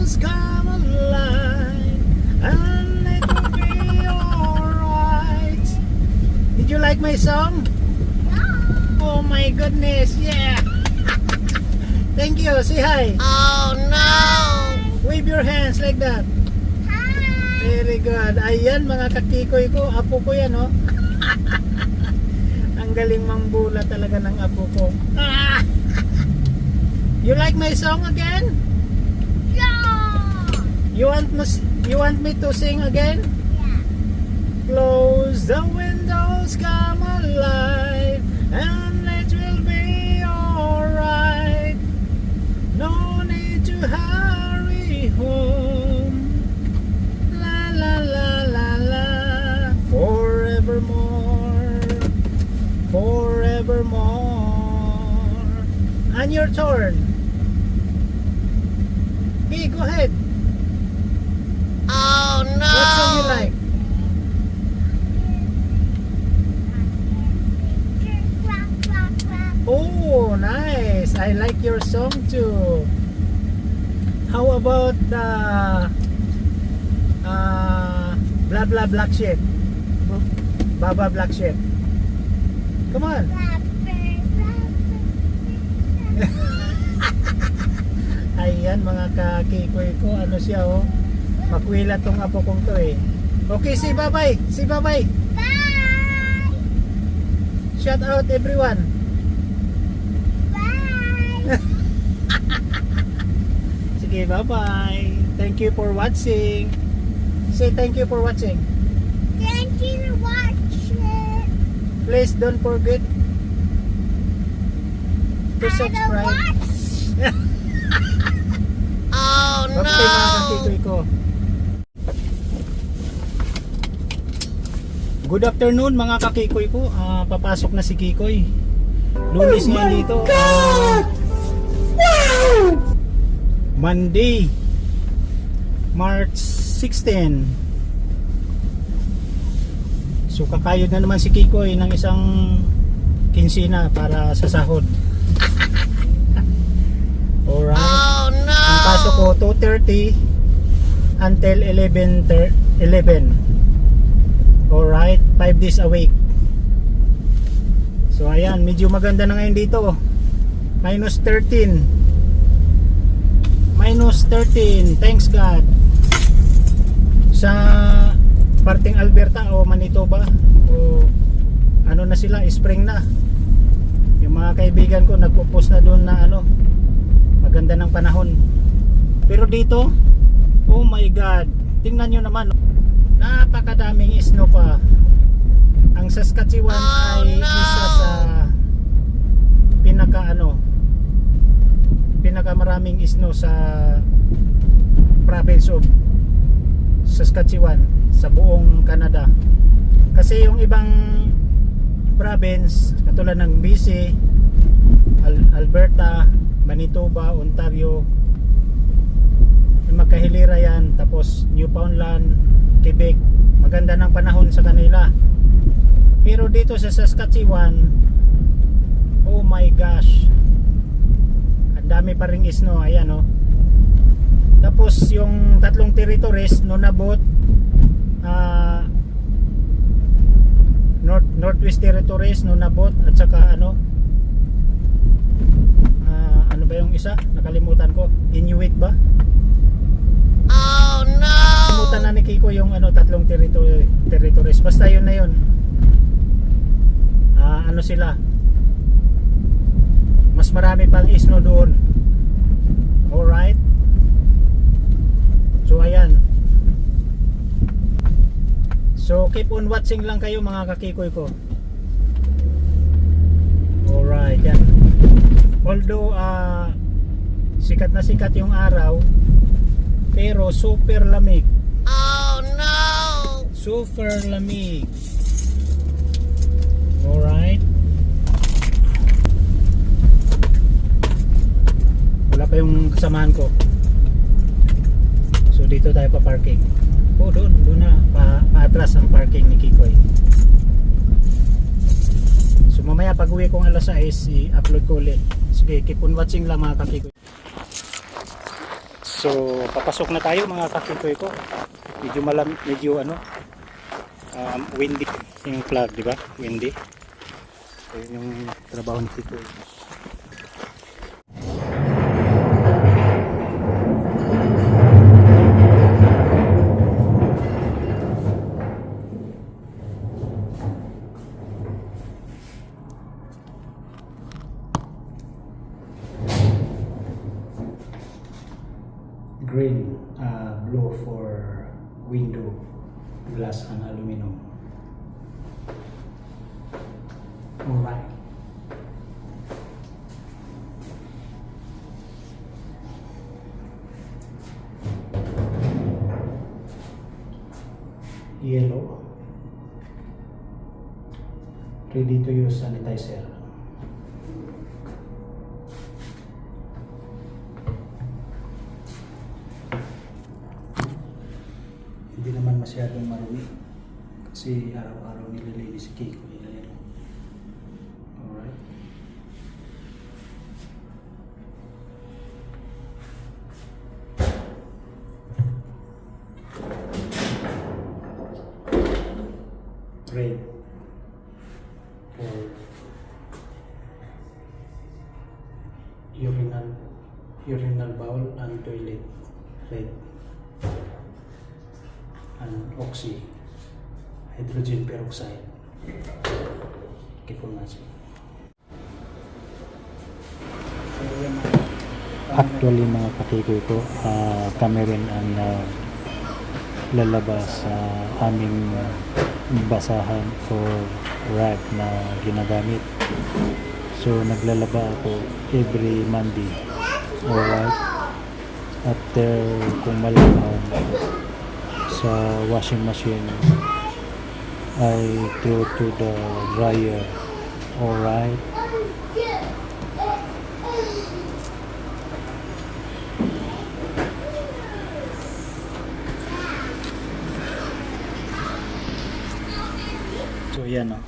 windows come alive, and it will be alright. Did you like my song? Oh my goodness, yeah. Thank you, say hi. Oh no! Wave your hands like that. Very good. Ayan mga kakikoy ko, apo ko yan, oh. Ang galing mangbula talaga ng apo ko. You like my song again? Yeah! You want me to sing again? Yeah. Close the windows, come alive, and it will be alright. No need to hurry home. La la la la la. Forevermore, forevermore. And your turn. Okay, go ahead. Oh no! What song you like? Oh, nice. I like your song too. How about the blah blah black sheep? Baba black sheep. Come on. Ayan mga kakikoy ko, ano siya oh. Makwila tong apo kong to eh. Okay, say bye-bye. Say bye-bye. Bye! Shout out everyone. Bye! Sige, bye-bye. Thank you for watching. Say thank you for watching. Thank you for watching. Please don't forget to subscribe. Oh Okay mga no! kakikoy ko. Good afternoon mga kakikoy ko. Papasok na si Kikoy. Lunes ngayon dito. Monday, March 16. So kakayod na naman si Kikoy ng isang kinsina para sa sahod. Alright. Oh no! Ang pasok ko 2:30 until 11. Alright, 5 days a week. So ayan, medyo maganda na ngayon dito. Minus 13. Thanks God. Sa parting Alberta o Manitoba o ano na sila, spring na. Yung mga kaibigan ko nagpo-post na doon na ano, maganda ng panahon. Pero dito, oh my God, tingnan nyo naman, napakadaming snow pa. Ang Saskatchewan ay isa sa pinakamaraming snow sa province of Saskatchewan sa buong Canada. Kasi yung ibang province katulad ng BC, Alberta, Manitoba, Ontario, magkahilira yan. Tapos Newfoundland, Quebec, maganda ng panahon sa kanila. Pero dito sa Saskatchewan, oh my gosh, ang dami pa ring snow. Ayan oh. Tapos yung tatlong territories, Nunavut, Northwest Territories, Nunavut, at saka ano ba yung isa? Nakalimutan ko. Inuit ba? Oh no! Nakalimutan na ni Kiko yung ano, tatlong territories. Basta yun na yun. Ano sila? Mas marami pang snow doon. Alright? So ayan. So keep on watching lang kayo mga kakikoy ko. Alright, yan. Although sikat na sikat yung araw, pero super lamig. Oh no! Super lamig. Alright. Wala pa yung kasamahan ko. So dito tayo pa parking. Oh, doon na paatras ang parking ni Kikoy. So mamaya pag uwi kong alas 6, i-upload ko ulit. Sige, keep on watching lang mga kakikoy. So, papasok na tayo mga kakikoy ko. Medyo windy yung flag, di ba? Windy. So, yun yung trabaho ni Tito. Green, blue for window, glass and aluminum. Alright. Yellow. Ready to use sanitizer. Hindi naman masyadong marumi kasi araw-araw nililinis si Kiko. Ayan. Alright. Red for urinal bowl and toilet. Red. And oxy, hydrogen peroxide. Kipon na siya. Actually mga kakikoy ko, kami rin ang lalabas sa aming basahan o rag na ginagamit. So naglalaba ako every Monday. Alright. After kung malaman sa washing machine, I throw to the dryer. Alright. So yan o.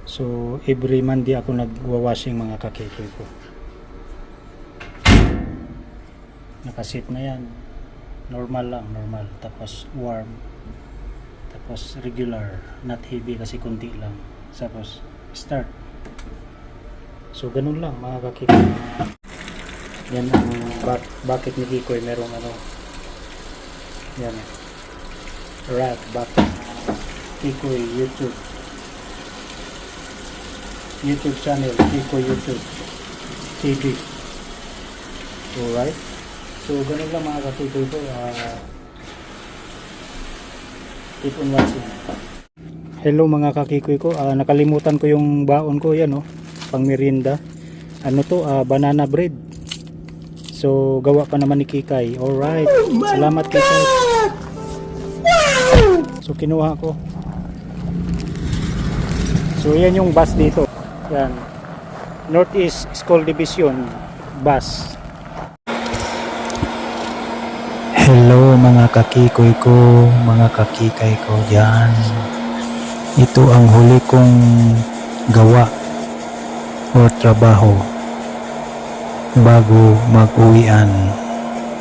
So every Monday ako nagwa-washing mga kakikoy ko. Nakasit na yan. Normal lang, normal. Tapos warm. Tapos regular. Not heavy kasi kunti lang. Tapos start. So ganun lang mga kakikoy. Yan ang bucket ni Kikoy. Merong yan. Rat bucket. Kikoy YouTube channel. Kikoy YouTube TV. Alright. So, ganun lang mga kakikoy ko. Keep on watching. Hello mga kakikoy ko. Nakalimutan ko yung baon ko. Yan pang merienda. Ano to? Banana bread. So, gawa pa naman ni Kikay. Alright. Salamat Kikay. So, kinuha ko. So, yan yung bus dito. Yan. Northeast School Division bus. Hello mga kakikoy ko, mga kakikay ko dyan. Ito ang huli kong gawa o trabaho bago mag-uwian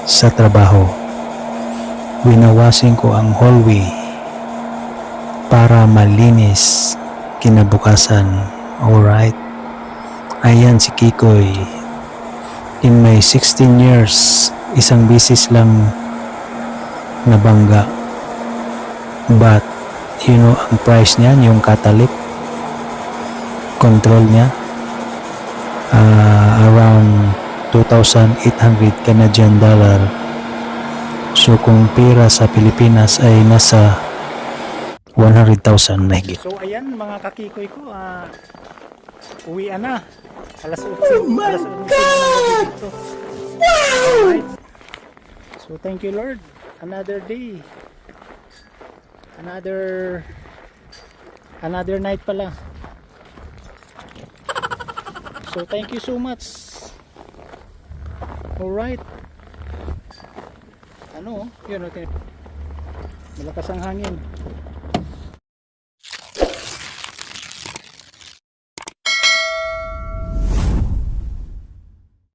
sa trabaho. Winawasin ko ang hallway para malinis kinabukasan. Alright. Ayan si Kikoy. In my 16 years, isang bisis lang nabangga, but ang price niyan, yung catalytic control niya, around 2,800 Canadian dollar. So kung pira sa Pilipinas ay nasa 100,000 na higit. So ayan mga kakikoy ko, uwian na. Alas 8 na dito. Alright. So thank you Lord. Another day, another night pala. So thank you so much. Alright. Yun, malakas ang hangin.